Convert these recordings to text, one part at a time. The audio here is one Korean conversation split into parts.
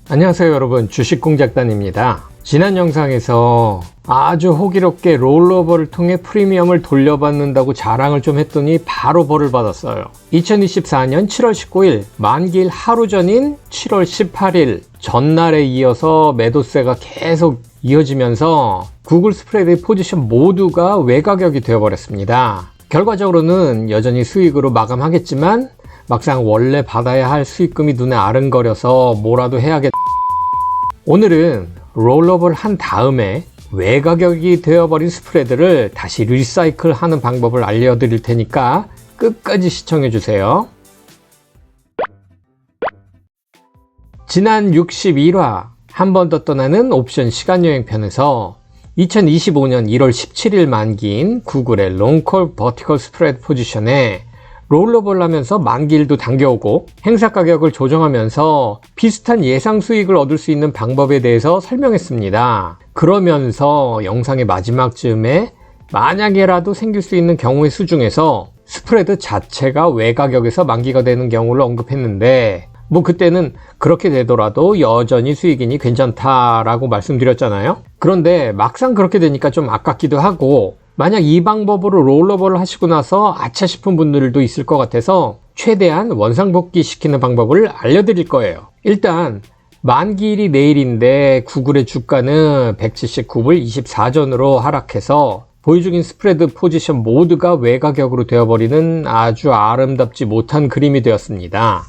안녕하세요 여러분, 주식공작단입니다. 지난 영상에서 아주 호기롭게 롤러버를 통해 프리미엄을 돌려받는다고 자랑을 좀 했더니 바로 벌을 받았어요. 2024년 7월 19일 만기일 하루 전인 7월 18일 전날에 이어서 매도세가 계속 이어지면서 구글 스프레드의 포지션 모두가 외가격이 되어버렸습니다. 결과적으로는 여전히 수익으로 마감하겠지만 막상 원래 받아야 할 수익금이 눈에 아른거려서 뭐라도 해야겠다. 오늘은 롤러버를 한 다음에 외가격이 되어버린 스프레드를 다시 리사이클 하는 방법을 알려드릴 테니까 끝까지 시청해 주세요. 지난 61화 한 번 더 떠나는 옵션 시간여행 편에서 2025년 1월 17일 만기인 구글의 롱콜 버티컬 스프레드 포지션에 롤러버를 하면서 만기일도 당겨오고 행사 가격을 조정하면서 비슷한 예상 수익을 얻을 수 있는 방법에 대해서 설명했습니다. 그러면서 영상의 마지막쯤에 만약에라도 생길 수 있는 경우의 수 중에서 스프레드 자체가 외가격에서 만기가 되는 경우를 언급했는데 그때는 그렇게 되더라도 여전히 수익이니 괜찮다라고 말씀드렸잖아요. 그런데 막상 그렇게 되니까 좀 아깝기도 하고 만약 이 방법으로 롤러버를 하시고 나서 아차 싶은 분들도 있을 것 같아서 최대한 원상복귀 시키는 방법을 알려드릴 거예요. 일단 만기일이 내일인데 구글의 주가는 179불 24전으로 하락해서 보유 중인 스프레드 포지션 모두가 외가격으로 되어버리는 아주 아름답지 못한 그림이 되었습니다.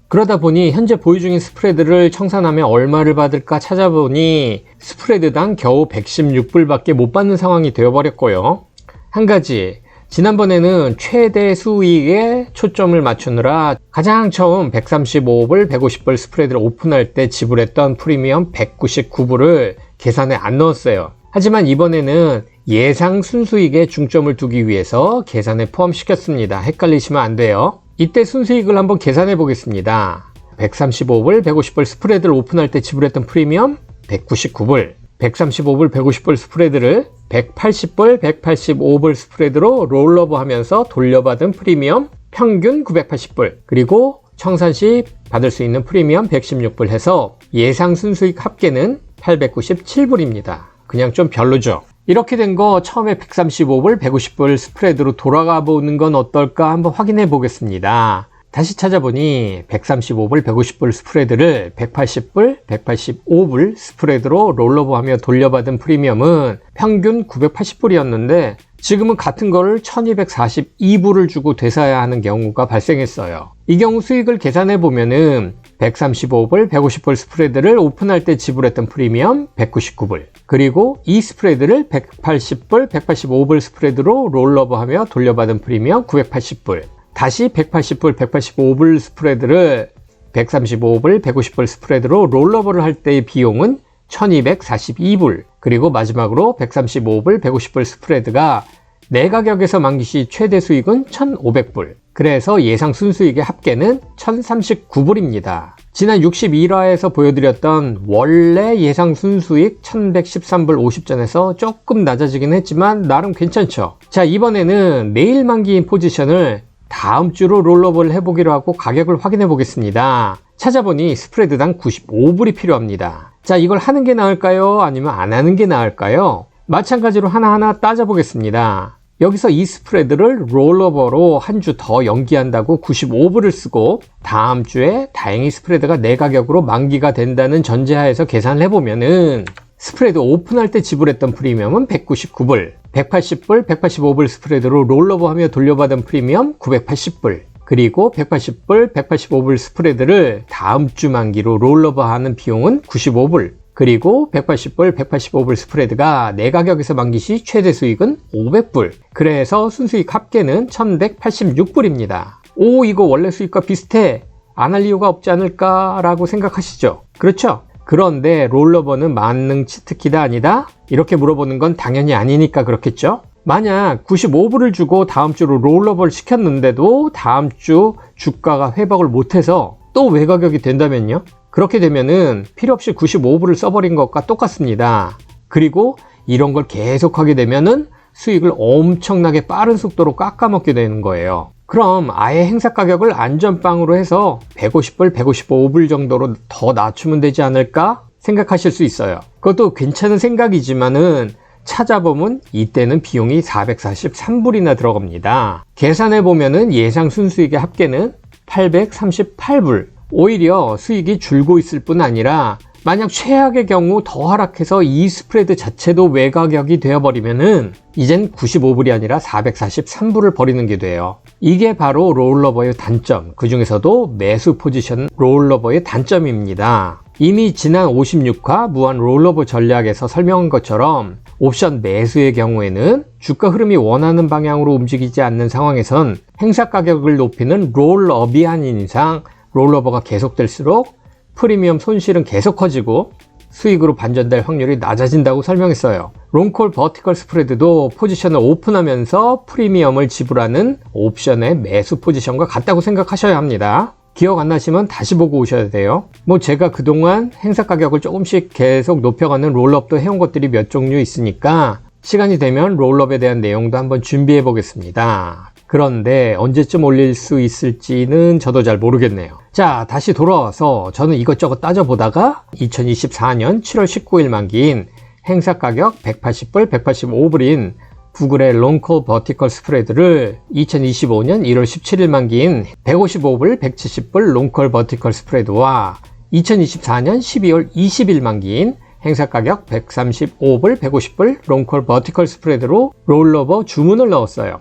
그러다 보니 현재 보유 중인 스프레드를 청산하면 얼마를 받을까 찾아보니 스프레드당 겨우 116불밖에 못 받는 상황이 되어버렸고요. 한 가지, 지난번에는 최대 수익에 초점을 맞추느라 가장 처음 135불, 150불 스프레드를 오픈할 때 지불했던 프리미엄 199불을 계산에 안 넣었어요. 하지만 이번에는 예상 순수익에 중점을 두기 위해서 계산에 포함시켰습니다. 헷갈리시면 안 돼요. 이때 순수익을 한번 계산해 보겠습니다. 135불, 150불 스프레드를 오픈할 때 지불했던 프리미엄 199불, 135불, 150불 스프레드를 180불, 185불 스프레드로 롤러버 하면서 돌려받은 프리미엄 평균 980불, 그리고 청산 시 받을 수 있는 프리미엄 116불 해서 예상 순수익 합계는 897불입니다. 그냥 좀 별로죠. 이렇게 된 거 처음에 135불, 150불 스프레드로 돌아가 보는 건 어떨까 한번 확인해 보겠습니다. 다시 찾아보니 135불, 150불 스프레드를 180불, 185불 스프레드로 롤러버 하며 돌려받은 프리미엄은 평균 980불이었는데 지금은 같은 거를 1242불을 주고 되사야 하는 경우가 발생했어요. 이 경우 수익을 계산해 보면은 135불, 150불 스프레드를 오픈할 때 지불했던 프리미엄 199불, 그리고 이 스프레드를 180불, 185불 스프레드로 롤러버 하며 돌려받은 프리미엄 980불, 다시 180불, 185불 스프레드를 135불, 150불 스프레드로 롤러버를 할 때의 비용은 1242불, 그리고 마지막으로 135불, 150불 스프레드가 내가격에서 만기 시 최대 수익은 1500불, 그래서 예상 순수익의 합계는 1039불입니다. 지난 61화에서 보여드렸던 원래 예상 순수익 1113불 50전에서 조금 낮아지긴 했지만 나름 괜찮죠. 자, 이번에는 내일 만기인 포지션을 다음 주로 롤러버를 해보기로 하고 가격을 확인해 보겠습니다. 찾아보니 스프레드당 95불이 필요합니다. 자, 이걸 하는 게 나을까요? 아니면 안 하는 게 나을까요? 마찬가지로 하나하나 따져보겠습니다. 여기서 이 스프레드를 롤러버로 한 주 더 연기한다고 95불을 쓰고 다음 주에 다행히 스프레드가 내가격으로 만기가 된다는 전제하에서 계산을 해보면은 스프레드 오픈할 때 지불했던 프리미엄은 199불, 180불, 185불 스프레드로 롤러버 하며 돌려받은 프리미엄 980불, 그리고 180불, 185불 스프레드를 다음 주 만기로 롤러버 하는 비용은 95불, 그리고 180불, 185불 스프레드가 내가격에서 만기 시 최대 수익은 500불. 그래서 순수익 합계는 1186불입니다. 오, 이거 원래 수익과 비슷해. 안 할 이유가 없지 않을까 라고 생각하시죠? 그렇죠? 그런데 롤러버는 만능 치트키다 아니다? 이렇게 물어보는 건 당연히 아니니까 그렇겠죠? 만약 95불을 주고 다음 주로 롤러버를 시켰는데도 다음 주 주가가 회복을 못해서 또 외가격이 된다면요? 그렇게 되면은 필요 없이 95불을 써버린 것과 똑같습니다. 그리고 이런 걸 계속하게 되면은 수익을 엄청나게 빠른 속도로 깎아먹게 되는 거예요. 그럼 아예 행사 가격을 안전빵으로 해서 150불, 155불 정도로 더 낮추면 되지 않을까 생각하실 수 있어요. 그것도 괜찮은 생각이지만은 찾아보면 이때는 비용이 443불이나 들어갑니다. 계산해보면은 예상 순수익의 합계는 838불. 오히려 수익이 줄고 있을 뿐 아니라 만약 최악의 경우 더 하락해서 이 스프레드 자체도 외가격이 되어버리면은 이젠 95불이 아니라 443불을 버리는 게 돼요. 이게 바로 롤러버의 단점, 그 중에서도 매수 포지션 롤러버의 단점입니다. 이미 지난 56화 무한 롤러버 전략에서 설명한 것처럼 옵션 매수의 경우에는 주가 흐름이 원하는 방향으로 움직이지 않는 상황에선 행사 가격을 높이는 롤업이 아닌 이상 롤러버가 계속될수록 프리미엄 손실은 계속 커지고 수익으로 반전될 확률이 낮아진다고 설명했어요. 롱콜 버티컬 스프레드도 포지션을 오픈하면서 프리미엄을 지불하는 옵션의 매수 포지션과 같다고 생각하셔야 합니다. 기억 안 나시면 다시 보고 오셔야 돼요. 제가 그동안 행사 가격을 조금씩 계속 높여가는 롤업도 해온 것들이 몇 종류 있으니까 시간이 되면 롤업에 대한 내용도 한번 준비해 보겠습니다. 그런데 언제쯤 올릴 수 있을지는 저도 잘 모르겠네요. 자, 다시 돌아와서 저는 이것저것 따져보다가 2024년 7월 19일 만기인 행사 가격 180불, 185불인 구글의 롱콜 버티컬 스프레드를 2025년 1월 17일 만기인 155불, 170불 롱콜 버티컬 스프레드와 2024년 12월 20일 만기인 행사 가격 135불, 150불 롱콜 버티컬 스프레드로 롤러버 주문을 넣었어요.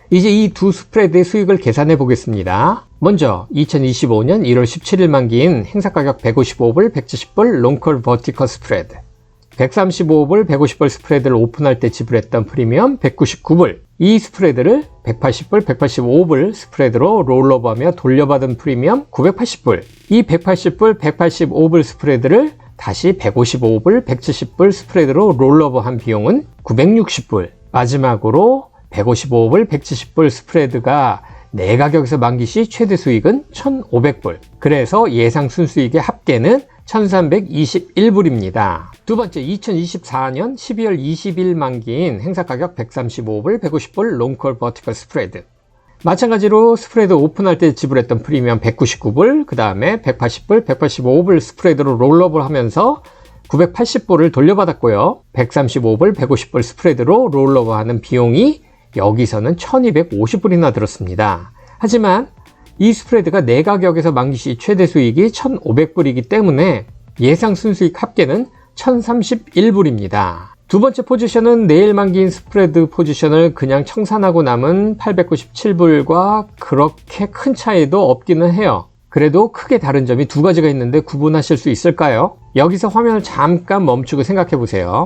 이제 이 두 스프레드의 수익을 계산해 보겠습니다. 먼저 2025년 1월 17일 만기인 행사 가격 155불, 170불 롱콜 버티컬 스프레드, 135불, 150불 스프레드를 오픈할 때 지불했던 프리미엄 199불, 이 스프레드를 180불, 185불 스프레드로 롤러버하며 돌려받은 프리미엄 980불, 이 180불, 185불 스프레드를 다시 155불, 170불 스프레드로 롤러버한 비용은 960불, 마지막으로 155불, 170불 스프레드가 내 가격에서 만기 시 최대 수익은 1,500불. 그래서 예상 순수익의 합계는 1,321불입니다. 두 번째, 2024년 12월 20일 만기인 행사 가격 135불, 150불 롱콜 버티컬 스프레드. 마찬가지로 스프레드 오픈할 때 지불했던 프리미엄 199불, 그 다음에 180불, 185불 스프레드로 롤업을 하면서 980불을 돌려받았고요. 135불, 150불 스프레드로 롤러버하는 비용이 여기서는 1250불이나 들었습니다. 하지만 이 스프레드가 내 가격에서 만기 시 최대 수익이 1500불이기 때문에 예상 순수익 합계는 1031불입니다. 두 번째 포지션은 내일 만기인 스프레드 포지션을 그냥 청산하고 남은 897불과 그렇게 큰 차이도 없기는 해요. 그래도 크게 다른 점이 두 가지가 있는데 구분하실 수 있을까요? 여기서 화면을 잠깐 멈추고 생각해 보세요.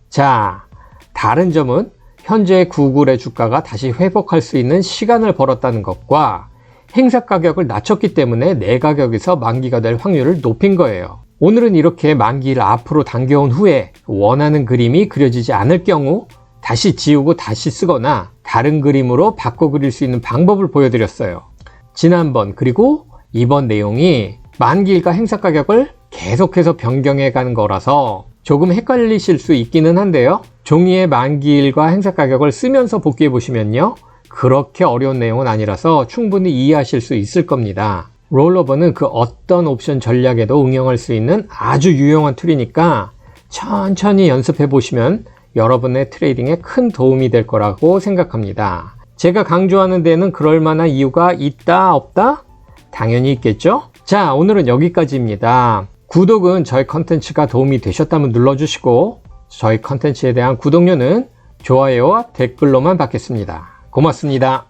자, 다른 점은 현재 구글의 주가가 다시 회복할 수 있는 시간을 벌었다는 것과 행사 가격을 낮췄기 때문에 내 가격에서 만기가 될 확률을 높인 거예요. 오늘은 이렇게 만기를 앞으로 당겨온 후에 원하는 그림이 그려지지 않을 경우 다시 지우고 다시 쓰거나 다른 그림으로 바꿔 그릴 수 있는 방법을 보여드렸어요. 지난번 그리고 이번 내용이 만기일과 행사 가격을 계속해서 변경해 가는 거라서 조금 헷갈리실 수 있기는 한데요. 종이의 만기일과 행사 가격을 쓰면서 복귀해 보시면요. 그렇게 어려운 내용은 아니라서 충분히 이해하실 수 있을 겁니다. 롤러버는 그 어떤 옵션 전략에도 응용할 수 있는 아주 유용한 툴이니까 천천히 연습해 보시면 여러분의 트레이딩에 큰 도움이 될 거라고 생각합니다. 제가 강조하는 데는 그럴 만한 이유가 있다 없다? 당연히 있겠죠? 자, 오늘은 여기까지입니다. 구독은 저희 컨텐츠가 도움이 되셨다면 눌러주시고 저희 컨텐츠에 대한 구독료는 좋아요와 댓글로만 받겠습니다. 고맙습니다.